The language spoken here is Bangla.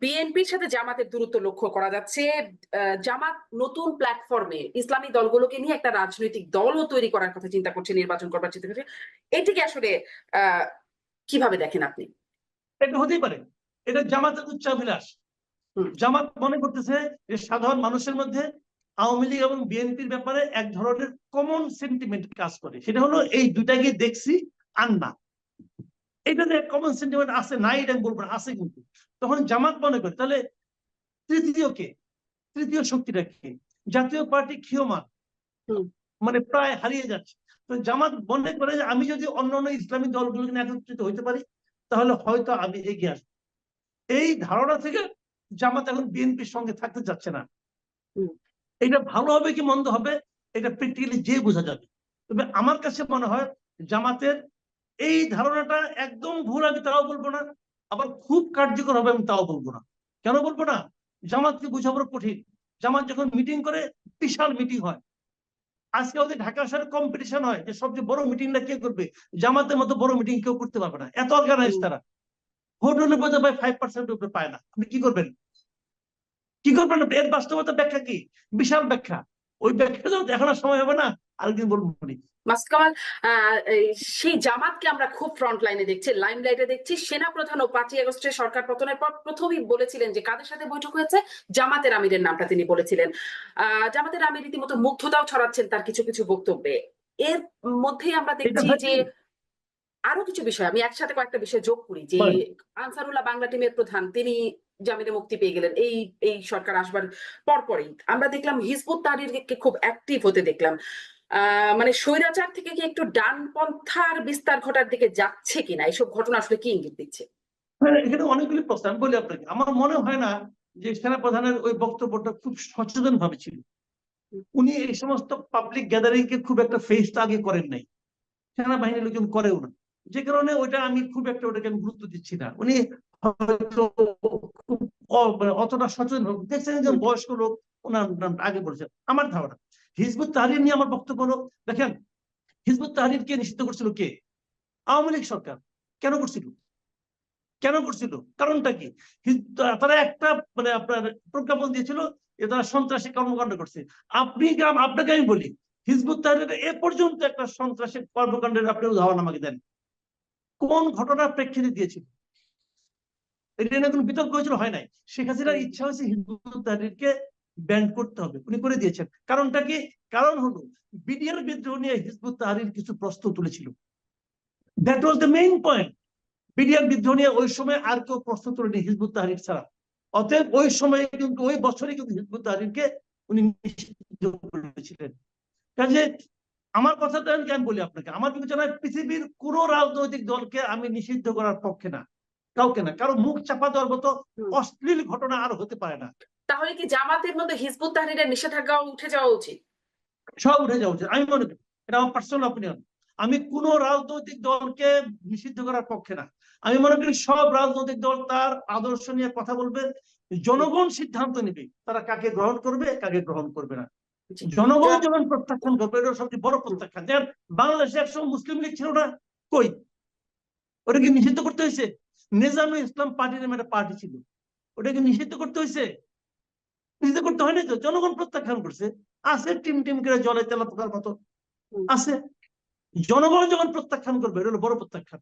বিএনপির সাথে জামাতের দূরত্ব লক্ষ্য করা যাচ্ছে। জামাত নতুন প্ল্যাটফর্মে ইসলামী দলগুলোকে নিয়ে একটা রাজনৈতিক দলও তৈরি করার কথা চিন্তা করছে, নির্বাচন করবার চিন্তা করছে। এটিকে আসলে আহ কিভাবে দেখেন আপনি? এটা হতেই পারে, এটা জামাতের উচ্চাভিলাষ। জামাত মনে করতেছে যে সাধারণ মানুষের মধ্যে আওয়ামী লীগ এবং বিএনপির ব্যাপারে এক ধরনের কমন সেন্টিমেন্ট কাজ করে, সেটা হলো এই দুইটাকে দেখছি আর না। এটাতে কমন সেন্টিমেন্ট আছে নাই এটা বলবো না, আছে কিন্তু। তখন জামাত মনে করে তাহলে তৃতীয় কে, তৃতীয় শক্তিটা কে? জাতীয় পার্টি ক্ষীয়মান, মানে প্রায় হারিয়ে যাচ্ছে। তো জামাত মনে করে যে আমি যদি অন্য অন্য ইসলামিক দলগুলোকে নিয়ে একত্রিত হইতে পারি তাহলে হয়তো আমি এগিয়ে আসবো। এই ধারণা থেকে জামাত এখন বিএনপির সঙ্গে থাকতে চাচ্ছে না। এটা ভালো হবে কি মন্দ হবে এটা প্র্যাকটিক্যালি যে বোঝা যাবে। তবে আমার কাছে মনে হয় জামাতের এই ধারণাটা একদম ভুল আমি তাও বলবো না, আবার খুব কার্যকর হবে আমি তাও বলবো না। কেন বলবো না? জামাতকে বোঝাবো কঠিন। জামাত যখন মিটিং করে বিশাল মিটিং হয়। আজকে ওদের ঢাকা শহরে কম্পিটিশন হয় যে সবচেয়ে বড় মিটিংটা কে করবে। জামাতের মতো বড় মিটিং কেউ করতে পারবে না, এত অর্গানাইজ তারা। ভোট হলে বোঝা ভাই 5% উপরে পায় না, আপনি কি করবেন? কি করবেন? এর বাস্তবতা ব্যাখ্যা কি? বিশাল ব্যাখ্যা। ওই ব্যাখ্যা যখন দেখানোর সময় হবে না, আরেকদিন বলবো। মাসুদ কামাল, সেই জামাতকে আমরা খুব ফ্রন্ট লাইনে দেখছি, লাইমলাইটে দেখছি। সেনাপ্রধান ও 5ই আগস্টের সরকার পতনের পর প্রথমেই বলেছিলেন যে কাদের সাথে বৈঠক হয়েছে, জামাতের আমিরের নামটা তিনি বলেছিলেন। জামাতের আমির রীতিমতো মুগ্ধতাও ছড়াচ্ছেন তার কিছু কিছু বক্তব্যে। এর মধ্যেই আমরা দেখছি যে আরো কিছু বিষয়, আমি একসাথে কয়েকটা বিষয় যোগ করি, যে আনসারুল্লাহ বাংলা টিমের প্রধান তিনি জামিনে মুক্তি পেয়ে গেলেন এই এই সরকার আসবার পরপরই। আমরা দেখলাম হিজবুত তাহরিরকে খুব অ্যাক্টিভ হতে দেখলাম। মানে স্বৈরাচার থেকে কি একটু ডানপন্থার বিস্তার ঘটার দিকে যাচ্ছে কিনা, এইসব ঘটনা আসলে কি ইঙ্গিত দিচ্ছে? এখানে অনেকগুলি প্রশ্ন আমি বলি আপনাকে। আমার মনে হয় না যে সেনাপ্রধানের ওই বক্তব্যটা খুব সচেতন ভাবে ছিল। উনি এই সমস্ত পাবলিক গ্যাদারিং কে খুব একটা ফেসটা আগে করেন নাই, সেনাবাহিনীর লোকজন করেও না, যে কারণে ওইটা আমি খুব একটা ওটাকে আমি গুরুত্ব দিচ্ছি না। উনি হয়তো খুব অতটা সচেতন দেখছেন, একজন বয়স্ক লোক ওনার আগে বলেছেন। আমার ধারণা হিজবুত তাহরির নিয়ে আমার বক্তব্য হলো, দেখেন হিজবুত তাহরিরকে নিষিদ্ধ করছিল কে? আওয়ামী লীগ সরকার। কেন করছিল? কেন করছিল? কারণটা কি? তারা একটা মানে আপনার প্রজ্ঞাপন দিয়েছিল যে তারা সন্ত্রাসী কর্মকাণ্ড করছে। আপনাকে আমি বলি, হিজবুত তাহরির এ পর্যন্ত একটা সন্ত্রাসী কর্মকাণ্ডের আপনি উদাহরণ আমাকে দেন, কোন ঘটনার প্রেক্ষিতে দিয়েছিল? এটা নিয়ে কোনো বিতর্ক হয়েছিল? হয় নাই। শেখ হাসিনার ইচ্ছা হয়েছে হিজবুত তাহরিরকে ব্যান করতে হবে, উনি করে দিয়েছেন। কারণটা কি? কারণ হলো বিডিআর বিদ্রোহ নিয়ে হিজবুত তাহরির কিছু প্রশ্ন তুলেছিল। That was the main point. BDR বিদ্রোহ নিয়ে ওই সময় আর কেউ প্রশ্ন তোলেনি হিজবুত তাহরির ছাড়া। অতএব ওই সময় কিন্তু ওই বছরই কিন্তু হিজবুত তাহরিরকে উনি নিষিদ্ধ করেছিলেন। কাজে আমার কথাটা আমি বলি আপনাকে, আমার বিবেচনায় পৃথিবীর কোন রাজনৈতিক দলকে আমি নিষিদ্ধ করার পক্ষে না, কাউকে না। কারো মুখ চাপা দেওয়ার মতো অশ্লীল ঘটনা আর হতে পারে না। তাহলে কি জামাতের মধ্যে হিজবুত তাহরিরের নিষেধাজ্ঞা উঠে যাওয়া উচিত? সব উঠে যাওয়া উচিত আমি মনে করি। এটা আমার পার্সোনাল অপিনিয়ন। আমি কোন রাজনৈতিক দলকে নিষিদ্ধ করার পক্ষে না। আমি মনে করি সব রাজনৈতিক দল তার আদর্শ নিয়ে কথা বলবে, জনগণ সিদ্ধান্ত নেবে তারা কাকে গ্রহণ করবে কাকে গ্রহণ করবে না। জনগণ যখন প্রত্যাখ্যান করবে, এটা সবচেয়ে বড় প্রত্যাখ্যান। যেমন বাংলাদেশে একসময় মুসলিম লীগ ছিল না, কই? ওটাকে নিষিদ্ধ করতে হয়েছে। নিজামুল ইসলাম পার্টি নামে একটা পার্টি ছিল, ওটাকে নিষিদ্ধ করতে হয়েছে? নিষিদ্ধ করতে হয়নি তো, জনগণ প্রত্যাখ্যান করছে। আছে টিম টিম করে জলে তেলা পোকার মতো আছে। জনগণ যখন প্রত্যাখ্যান করবে, এটা হলো বড় প্রত্যাখ্যান।